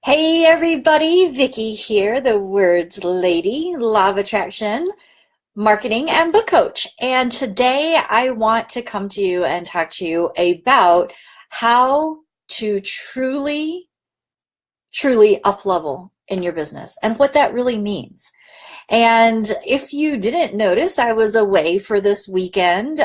Hey everybody, Vickie here, the words lady, law of attraction, marketing and book coach. And today I want to come to you and talk to you about how to truly up level in your business and what that really means. And if you didn't notice, I was away for this weekend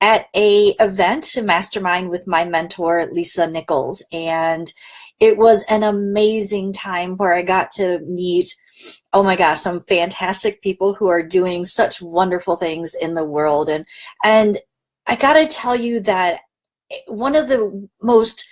at a event, a mastermind with my mentor, Lisa Nichols. And it was an amazing time where I got to meet, oh my gosh, some fantastic people who are doing such wonderful things in the world. And I got to tell you that one of the most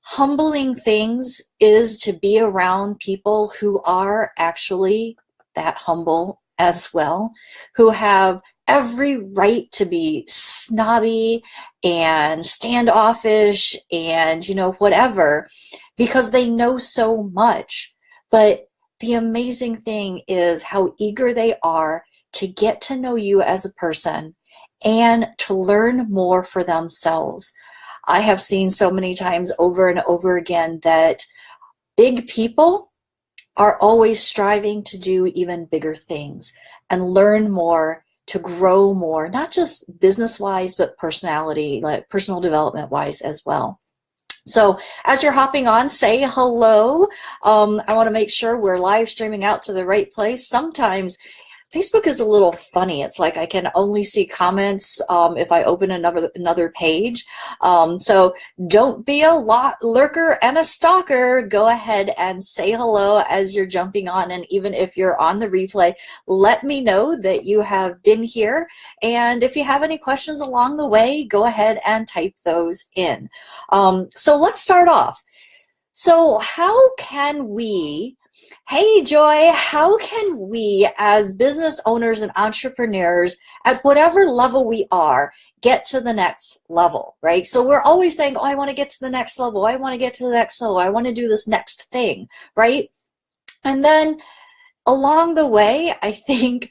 humbling things is to be around people who are actually that humble as well, who have every right to be snobby and standoffish and, whatever, because they know so much. But the amazing thing is how eager they are to get to know you as a person and to learn more for themselves. I have seen so many times over and over again that big people are always striving to do even bigger things and learn more, to grow more, not just business-wise, but personality, like personal development-wise as well. So as you're hopping on, say hello. I want to make sure we're live streaming out to the right place. Sometimes Facebook is a little funny. It's like I can only see comments if I open another page. So don't be a lurker and a stalker. Go ahead and say hello as you're jumping on. And even if you're on the replay, let me know that you have been here. And if you have any questions along the way, go ahead and type those in. So let's start off. So how can we Hey Joy, how can we as business owners and entrepreneurs at whatever level we are get to the next level, right? So we're always saying, oh, I want to get to the next level. I want to get to the next level. I want to do this next thing, right? And then along the way, I think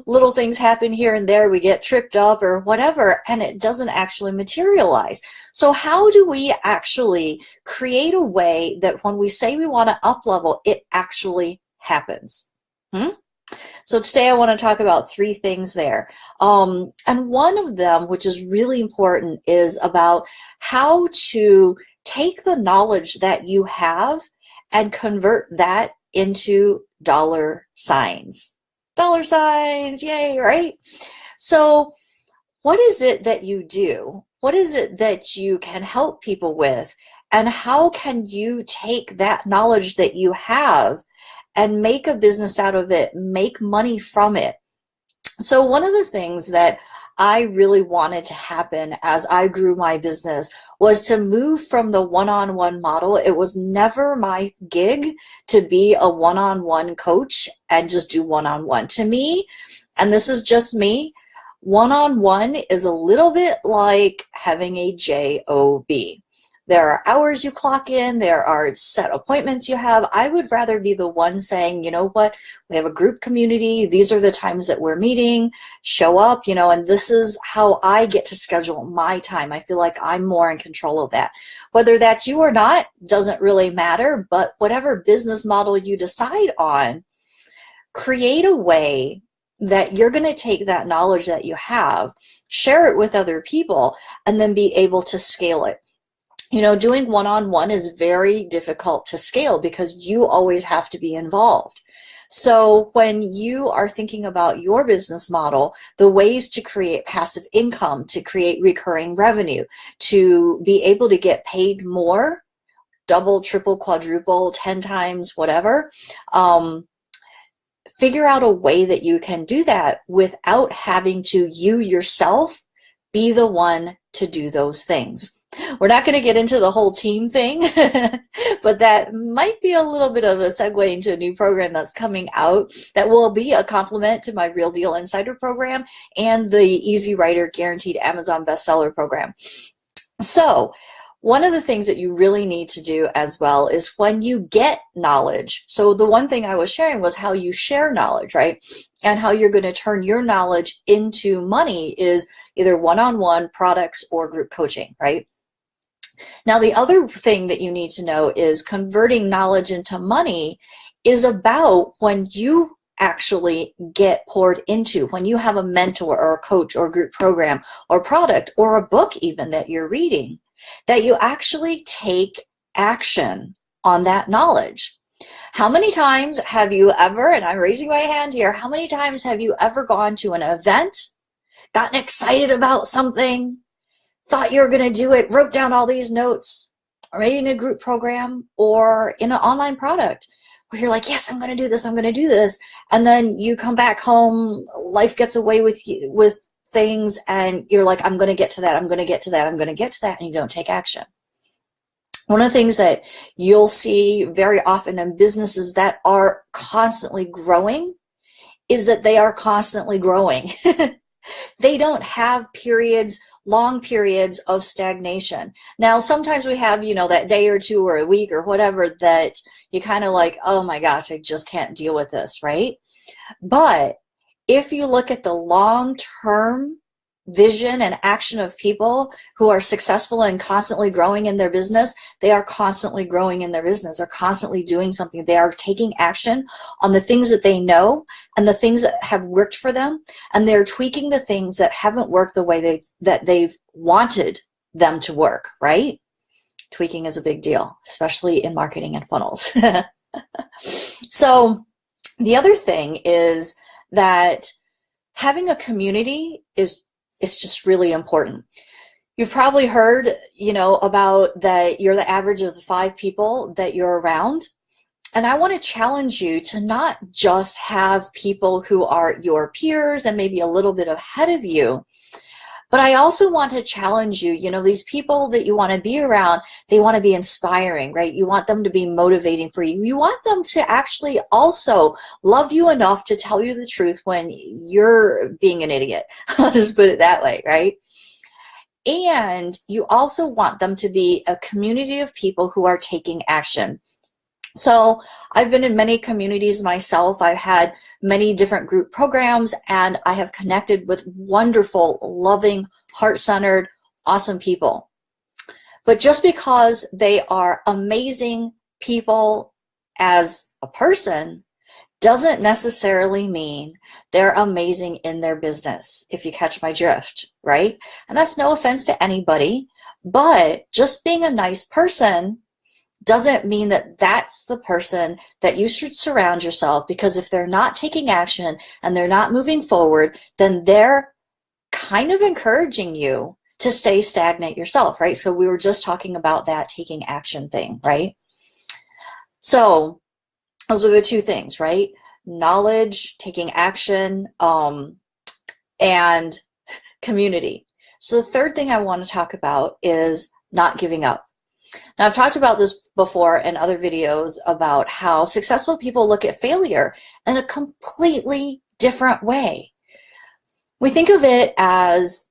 little things happen here and there. We get tripped up or whatever, and it doesn't actually materialize. So how do we actually create a way that when we say we want to up level, it actually happens? So today I want to talk about three things there. And one of them, which is really important, is about how to take the knowledge that you have and convert that into dollar signs. Dollar signs, yay, right? So what is it that you do? What is it that you can help people with? And how can you take that knowledge that you have and make a business out of it, make money from it? So one of the things that I really wanted to happen as I grew my business was to move from the one-on-one model. It was never my gig to be a one-on-one coach and just do one-on-one. To me, and this is just me, one-on-one is a little bit like having a job. There are hours you clock in, there are set appointments you have. I would rather be the one saying, you know what, we have a group community, these are the times that we're meeting, show up, and this is how I get to schedule my time. I feel like I'm more in control of that. Whether that's you or not doesn't really matter, but whatever business model you decide on, create a way that you're going to take that knowledge that you have, share it with other people, and then be able to scale it. Doing one-on-one is very difficult to scale because you always have to be involved. So when you are thinking about your business model, the ways to create passive income, to create recurring revenue, to be able to get paid more, double, triple, quadruple, 10 times, whatever, figure out a way that you can do that without having to, you yourself, be the one to do those things. We're not going to get into the whole team thing, but that might be a little bit of a segue into a new program that's coming out that will be a complement to my Real Deal Insider program and the Easy Writer Guaranteed Amazon Bestseller program. So one of the things that you really need to do as well is when you get knowledge. So the one thing I was sharing was how you share knowledge, right? And how you're going to turn your knowledge into money is either one-on-one products or group coaching, right? Now, the other thing that you need to know is converting knowledge into money is about when you actually get poured into, when you have a mentor or a coach or group program or product or a book even that you're reading, that you actually take action on that knowledge. How many times have you ever, and I'm raising my hand here, how many times have you ever gone to an event, gotten excited about something, thought you were going to do it, wrote down all these notes, or maybe in a group program or in an online product where you're like, yes, I'm going to do this, I'm going to do this. And then you come back home, life gets away with you, with things, and you're like, I'm going to get to that, I'm going to get to that, I'm going to get to that, and you don't take action. One of the things that you'll see very often in businesses that are constantly growing is that they are constantly growing. They don't have periods, long periods of stagnation. Now, sometimes we have, that day or two or a week or whatever that you kind of like, oh my gosh, I just can't deal with this, right? But if you look at the long-term vision and action of people who are successful and constantly growing in their business, they are constantly growing in their business. They're constantly doing something. They are taking action on the things that they know and the things that have worked for them, and they're tweaking the things that haven't worked the way they've wanted them to work, right? Tweaking is a big deal, especially in marketing and funnels. So the other thing is that having a community is just really important. You've probably heard, about that you're the average of the 5 people that you're around. And I want to challenge you to not just have people who are your peers and maybe a little bit ahead of you, but I also want to challenge you, these people that you want to be around, they want to be inspiring, right? You want them to be motivating for you. You want them to actually also love you enough to tell you the truth when you're being an idiot. I'll just put it that way, right? And you also want them to be a community of people who are taking action. So I've been in many communities myself. I've had many different group programs, and I have connected with wonderful, loving, heart-centered, awesome people. But just because they are amazing people as a person doesn't necessarily mean they're amazing in their business, if you catch my drift, right? And that's no offense to anybody, but just being a nice person doesn't mean that that's the person that you should surround yourself, because if they're not taking action and they're not moving forward, then they're kind of encouraging you to stay stagnant yourself, right? So we were just talking about that taking action thing, right? So those are the 2 things, right? Knowledge, taking action, and community. So the third thing I want to talk about is not giving up. Now, I've talked about this before in other videos about how successful people look at failure in a completely different way. We think of it as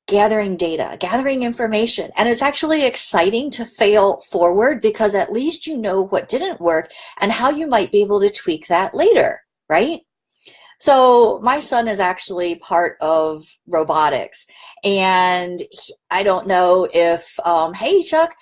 gathering data, gathering information, and it's actually exciting to fail forward because at least you know what didn't work and how you might be able to tweak that later, right? So my son is actually part of robotics, and I don't know if, hey Chuck,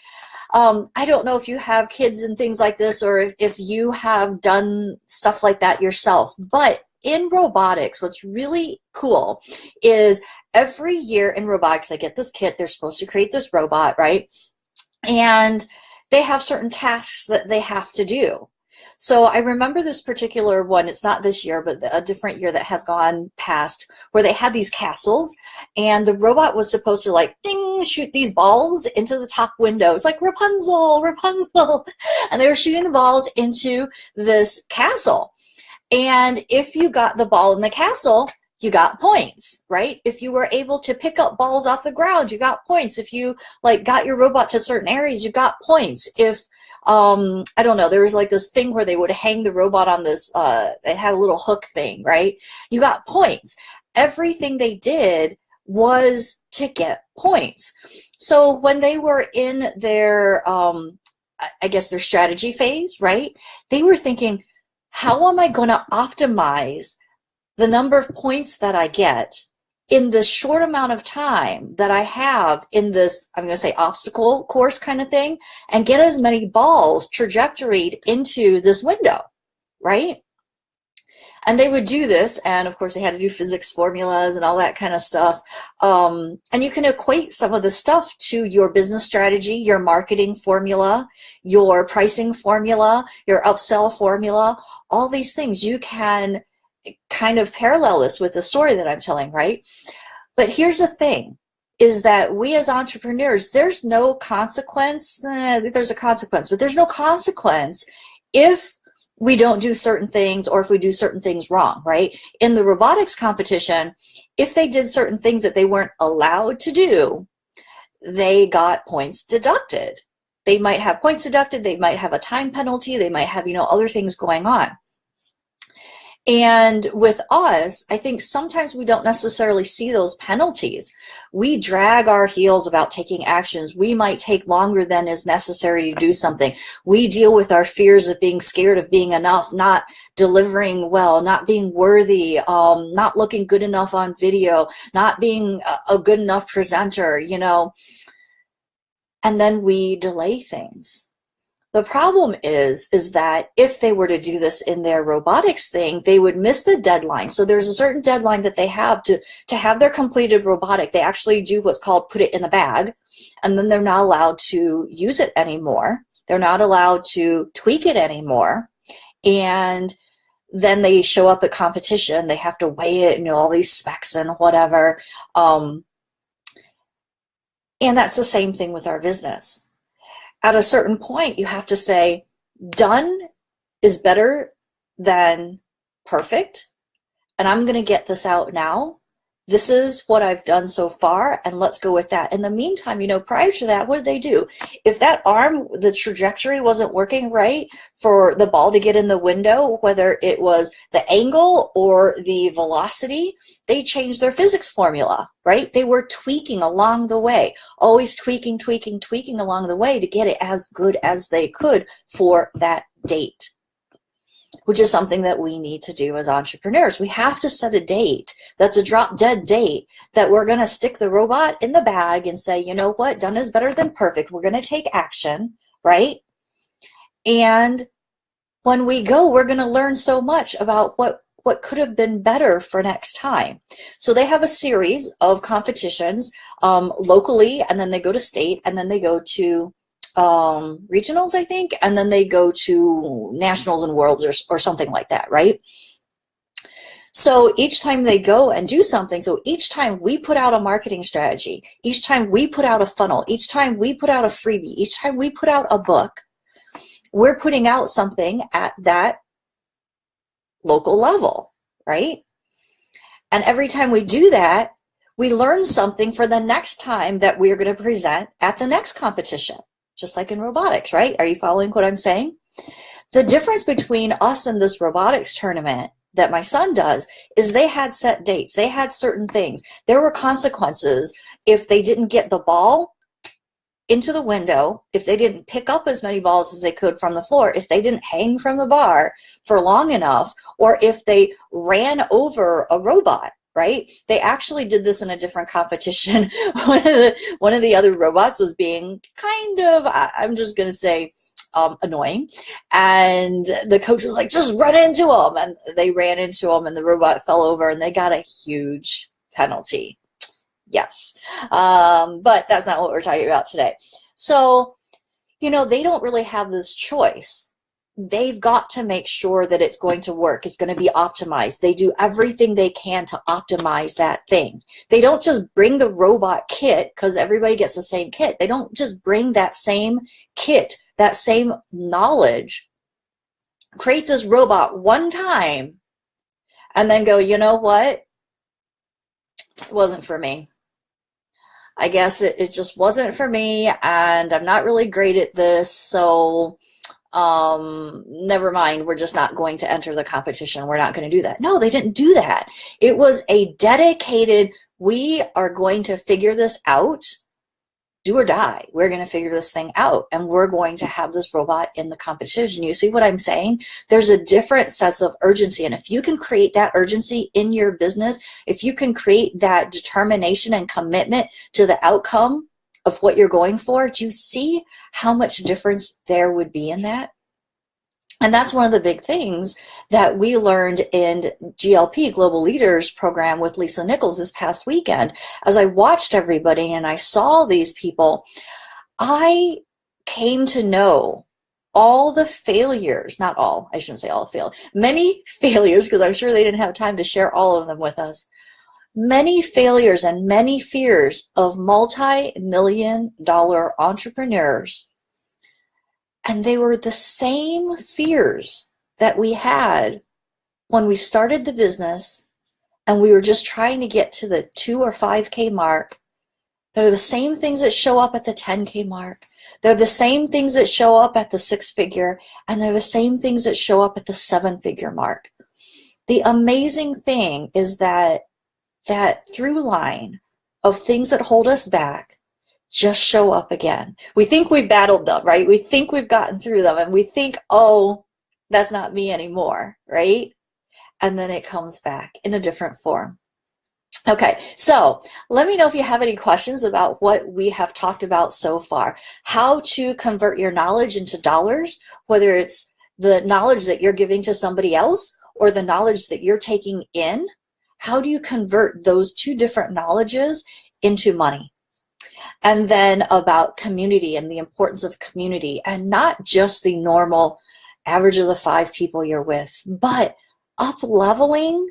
I don't know if you have kids and things like this, or if you have done stuff like that yourself, but in robotics, what's really cool is every year in robotics, they get this kit, they're supposed to create this robot, right? And they have certain tasks that they have to do. So I remember this particular one, it's not this year, but a different year that has gone past, where they had these castles, and the robot was supposed to like, ding, shoot these balls into the top windows, like Rapunzel, Rapunzel. And they were shooting the balls into this castle. And if you got the ball in the castle, you got points, right? If you were able to pick up balls off the ground, you got points. If you like got your robot to certain areas, you got points. If I don't know, there was like this thing where they would hang the robot on this, it had a little hook thing, right? You got points. Everything they did was to get points. So when they were in their, I guess their strategy phase, right? They were thinking, how am I going to optimize the number of points that I get in the short amount of time that I have in this, I'm going to say obstacle course kind of thing, and get as many balls trajectoried into this window, right? And they would do this, and of course they had to do physics formulas and all that kind of stuff. And you can equate some of the stuff to your business strategy, your marketing formula, your pricing formula, your upsell formula, all these things. You can kind of parallel this with the story that I'm telling, right? But here's the thing, is that we as entrepreneurs, there's no consequence. There's a consequence, but there's no consequence if we don't do certain things or if we do certain things wrong, right? In the robotics competition, if they did certain things that they weren't allowed to do, they got points deducted. They might have points deducted, they might have a time penalty, they might have, other things going on. And with us, I think sometimes we don't necessarily see those penalties. We drag our heels about taking actions. We might take longer than is necessary to do something. We deal with our fears of being scared of being enough, not delivering well, not being worthy, not looking good enough on video, not being a good enough presenter, and then we delay things. The problem is that if they were to do this in their robotics thing, they would miss the deadline. So there's a certain deadline that they have to have their completed robotic. They actually do what's called put it in the bag, and then they're not allowed to use it anymore. They're not allowed to tweak it anymore. And then they show up at competition. They have to weigh it, all these specs and whatever. And that's the same thing with our business. At a certain point, you have to say, done is better than perfect, and I'm going to get this out now. This is what I've done so far, and let's go with that. In the meantime, prior to that, what did they do? If that arm, the trajectory wasn't working right for the ball to get in the window, whether it was the angle or the velocity, they changed their physics formula, right? They were tweaking along the way, always tweaking along the way to get it as good as they could for that date, which is something that we need to do as entrepreneurs. We have to set a date that's a drop dead date that we're going to stick the robot in the bag and say, you know what, done is better than perfect. We're going to take action, right? And when we go, we're going to learn so much about what could have been better for next time. So they have a series of competitions locally, and then they go to state, and then they go to regionals, I think, and then they go to nationals and worlds or something like that, right? So each time they go and do something, so each time we put out a marketing strategy, each time we put out a funnel, each time we put out a freebie, each time we put out a book, we're putting out something at that local level, right? And every time we do that, we learn something for the next time that we're going to present at the next competition. Just like in robotics, right? Are you following what I'm saying? The difference between us and this robotics tournament that my son does is they had set dates. They had certain things. There were consequences if they didn't get the ball into the window, if they didn't pick up as many balls as they could from the floor, if they didn't hang from the bar for long enough, or if they ran over a robot. Right? They actually did this in a different competition. One of the other robots was being kind of, I'm just going to say, annoying. And the coach was like, just run into him. And they ran into him, and the robot fell over, and they got a huge penalty. Yes. But that's not what we're talking about today. So, they don't really have this choice. They've got to make sure that it's going to work. It's going to be optimized. They do everything they can to optimize that thing. They don't just bring the robot kit because everybody gets the same kit. They don't just bring that same kit, that same knowledge, create this robot one time, and then go, you know what? It wasn't for me. I guess it just wasn't for me, and I'm not really great at this, so never mind, we're just not going to enter the competition. We're not going to do that. No, they didn't do that. It was a dedicated, we are going to figure this out do or die. We're going to figure this thing out, and we're going to have this robot in the competition. You see what I'm saying? There's a different sense of urgency. And if you can create that urgency in your business, if you can create that determination and commitment to the outcome of what you're going for, do you see how much difference there would be in that? And that's one of the big things that we learned in GLP, Global Leaders Program, with Lisa Nichols this past weekend. As I watched everybody and I saw these people, I came to know all the failures, not all, I shouldn't say all failed, many failures, because I'm sure they didn't have time to share all of them with us. Many failures and many fears of multi-million-dollar entrepreneurs. And they were the same fears that we had when we started the business and we were just trying to get to the 2 or 5K mark. They're the same things that show up at the 10K mark. They're the same things that show up at the 6-figure, and they're the same things that show up at the 7-figure mark. The amazing thing is that through line of things that hold us back just show up again. We think we've battled them, right? We think we've gotten through them, and we think, oh, that's not me anymore, right? And then it comes back in a different form. Okay, so let me know if you have any questions about what we have talked about so far. How to convert your knowledge into dollars, whether it's the knowledge that you're giving to somebody else or the knowledge that you're taking in. How do you convert those two different knowledges into money? And then about community and the importance of community, and not just the normal average of the 5 people you're with, but up-leveling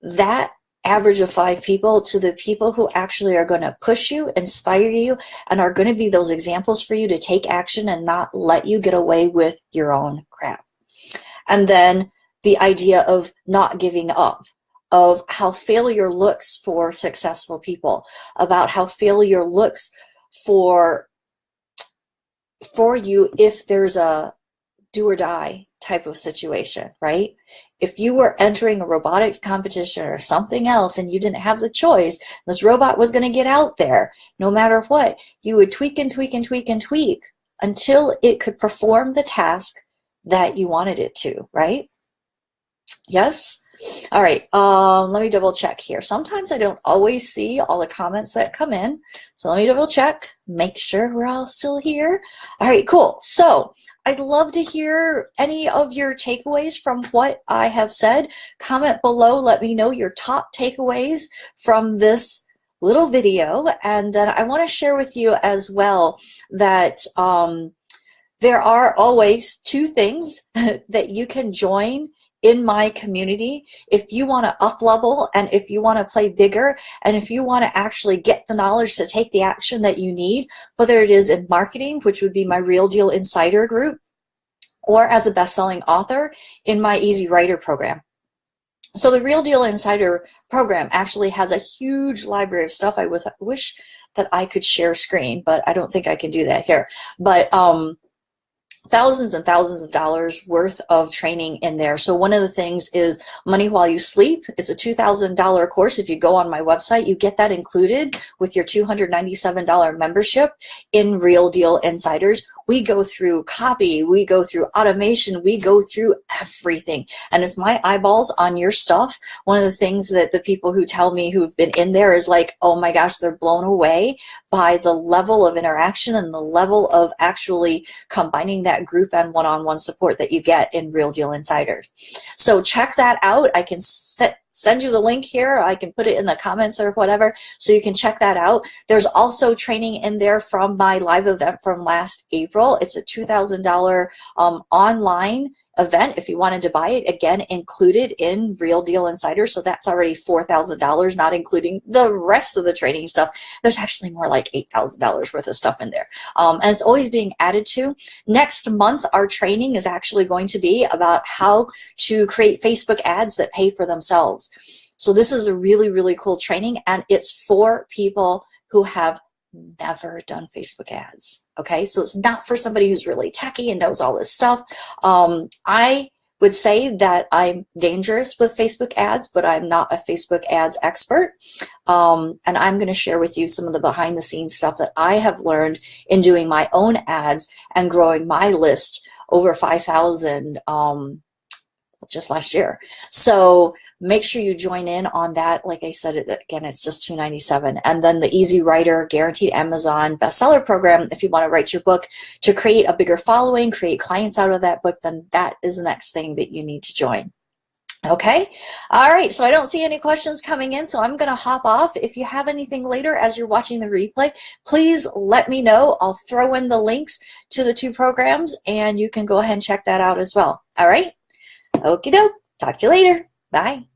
that average of 5 people to the people who actually are going to push you, inspire you, and are going to be those examples for you to take action and not let you get away with your own crap. And then the idea of not giving up, of how failure looks for successful people, about how failure looks for you if there's a do or die type of situation, right? If you were entering a robotics competition or something else and you didn't have the choice, this robot was going to get out there. No matter what, you would tweak and tweak and tweak and tweak until it could perform the task that you wanted it to, right? Yes? All right, let me double check here. Sometimes I don't always see all the comments that come in. So let me double check, make sure we're all still here. All right, cool. So I'd love to hear any of your takeaways from what I have said. Comment below, let me know your top takeaways from this little video. And then I want to share with you as well that there are always 2 things that you can join in my community if you want to up level, and if you want to play bigger, and if you want to actually get the knowledge to take the action that you need, whether it is in marketing, which would be my Real Deal Insider group, or as a best-selling author in my Easy Writer program. So the Real Deal Insider program actually has a huge library of stuff. I wish that I could share screen, but I don't think I can do that here. But thousands and thousands of dollars worth of training in there. So one of the things is Money While You Sleep. It's a $2,000 course. If you go on my website, you get that included with your $297 membership in Real Deal Insiders. We go through copy, we go through automation, we go through everything. And it's my eyeballs on your stuff. One of the things that the people who tell me who've been in there is like, oh my gosh, they're blown away by the level of interaction and the level of actually combining that group and one-on-one support that you get in Real Deal Insiders. So check that out. I can send you the link here. I can put it in the comments or whatever, so you can check that out. There's also training in there from my live event from last April. It's a $2,000 online event if you wanted to buy it, again included in Real Deal Insider. So that's already $4,000, not including the rest of the training stuff. There's actually more like $8,000 worth of stuff in there, and it's always being added to. Next month our training is actually going to be about how to create Facebook ads that pay for themselves. So this is a really, really cool training, and it's for people who have never done Facebook ads. Okay, so it's not for somebody who's really techie and knows all this stuff. I would say that I'm dangerous with Facebook ads, but I'm not a Facebook ads expert. And I'm going to share with you some of the behind the scenes stuff that I have learned in doing my own ads and growing my list over 5,000 just last year. So make sure you join in on that. Like I said, again, it's just $297. And then the Easy Writer Guaranteed Amazon Bestseller Program, if you want to write your book to create a bigger following, create clients out of that book, then that is the next thing that you need to join. Okay. All right. So I don't see any questions coming in, so I'm going to hop off. If you have anything later as you're watching the replay, please let me know. I'll throw in the links to the 2 programs and you can go ahead and check that out as well. All right. Okie doke. Talk to you later. Bye.